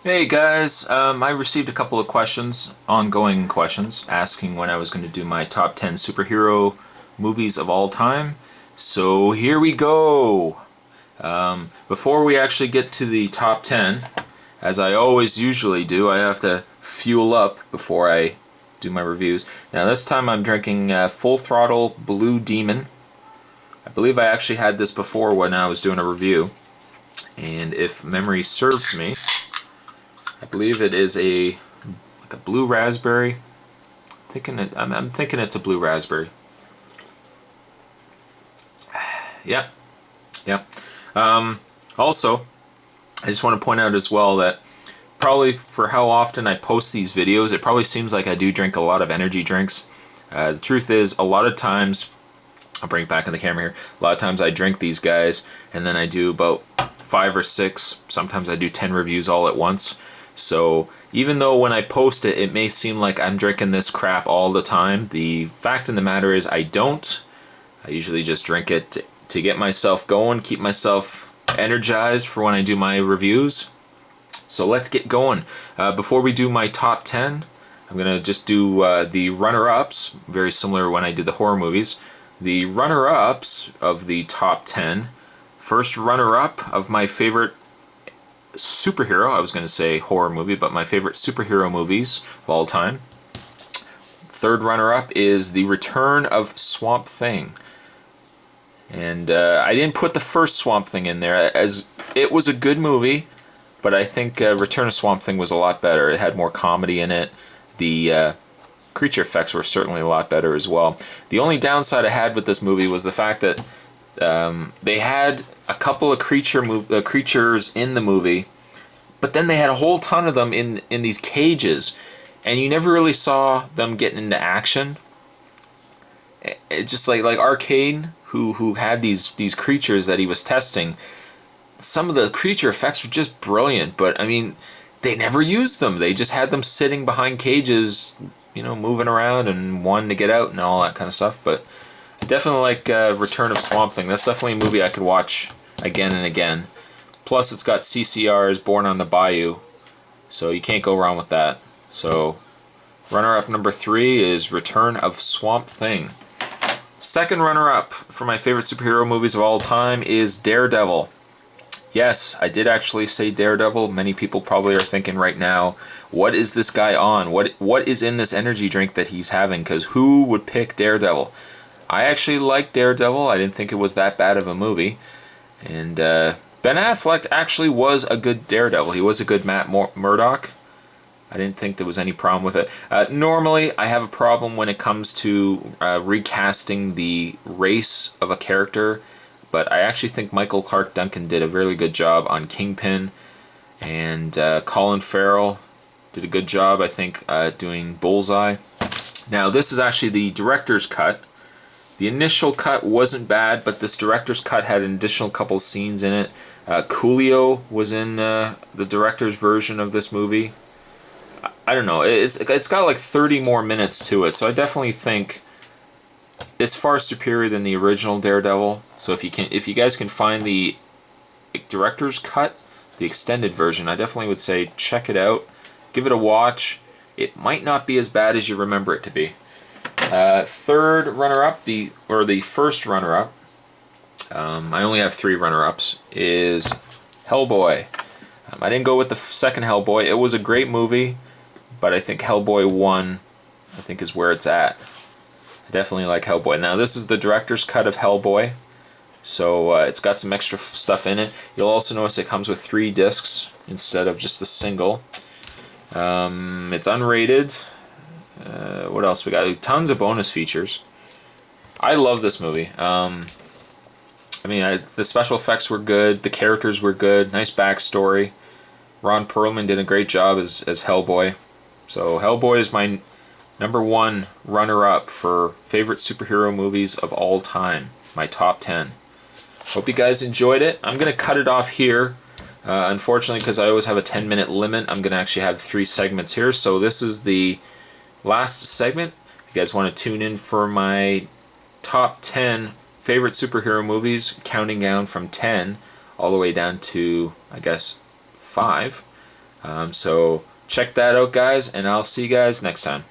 Hey guys, I received a couple of questions, ongoing questions, asking when I was going to do my top 10 superhero movies of all time. So here we go! Before we actually get to the top 10, as I always usually do, I have to fuel up before I do my reviews. Now this time I'm drinking Full Throttle Blue Demon. I believe I actually had this before when I was doing a review. And if memory serves me, I believe it is a blue raspberry. I'm thinking it's a blue raspberry. Yep, yep. Also, I just want to point out as well that probably for how often I post these videos, it probably seems like I do drink a lot of energy drinks. The truth is, a lot of times, I'll bring it back in the camera here. A lot of times I drink these guys, and then I do about 5 or 6. Sometimes I do 10 reviews all at once. So even though when I post it, it may seem like I'm drinking this crap all the time, the fact of the matter is I don't. I usually just drink it to get myself going, keep myself energized for when I do my reviews. So let's get going. Before we do my top 10, I'm going to just do the runner-ups, very similar to when I did the horror movies. The runner-ups of the top 10. First runner-up of my favorite superhero, I was going to say horror movie, but my favorite superhero movies of all time. Third runner-up is The Return of Swamp Thing. And I didn't put the first Swamp Thing in there, as it was a good movie, but I think Return of Swamp Thing was a lot better. It had more comedy in it. The creature effects were certainly a lot better as well. The only downside I had with this movie was the fact that they had a couple of creatures in the movie, but then they had a whole ton of them in these cages, and you never really saw them getting into action. It just like Arcade, who had these creatures that he was testing. Some of the creature effects were just brilliant, but I mean, they never used them. They just had them sitting behind cages, moving around and wanting to get out and all that kind of stuff. But I definitely like Return of Swamp Thing. That's definitely a movie I could watch again and again. Plus, it's got CCR's Born on the Bayou, so you can't go wrong with that. So, runner-up number 3 is Return of Swamp Thing. Second runner-up for my favorite superhero movies of all time is Daredevil. Yes, I did actually say Daredevil. Many people probably are thinking right now, what is this guy on? What is in this energy drink that he's having? Because who would pick Daredevil? I actually liked Daredevil. I didn't think it was that bad of a movie. And Ben Affleck actually was a good Daredevil. He was a good Matt Murdock. I didn't think there was any problem with it. Normally, I have a problem when it comes to recasting the race of a character, but I actually think Michael Clark Duncan did a really good job on Kingpin, and Colin Farrell did a good job, I think, doing Bullseye. Now, this is actually the director's cut. The initial cut wasn't bad, but this director's cut had an additional couple scenes in it. Coolio was in the director's version of this movie. I don't know. It's got like 30 more minutes to it, so I definitely think it's far superior than the original Daredevil. So if you guys can find the director's cut, the extended version, I definitely would say check it out. Give it a watch. It might not be as bad as you remember it to be. Third runner-up, the first runner-up, I only have 3 runner-ups, is Hellboy. I didn't go with the second Hellboy. It was a great movie, but I think Hellboy 1, I think, is where it's at. I definitely like Hellboy. Now, this is the director's cut of Hellboy, so it's got some extra stuff in it. You'll also notice it comes with 3 discs instead of just the single. It's unrated. What else we got? Tons of bonus features. I love this movie. The special effects were good. The characters were good. Nice backstory. Ron Perlman did a great job as Hellboy. So Hellboy is my number 1 runner-up for favorite superhero movies of all time. My top 10. Hope you guys enjoyed it. I'm going to cut it off here. Unfortunately, because I always have a 10-minute limit, I'm going to actually have 3 segments here. So this is the last segment. If you guys want to tune in for my top 10 favorite superhero movies, counting down from 10 all the way down to, I guess, 5. So check that out, guys, and I'll see you guys next time.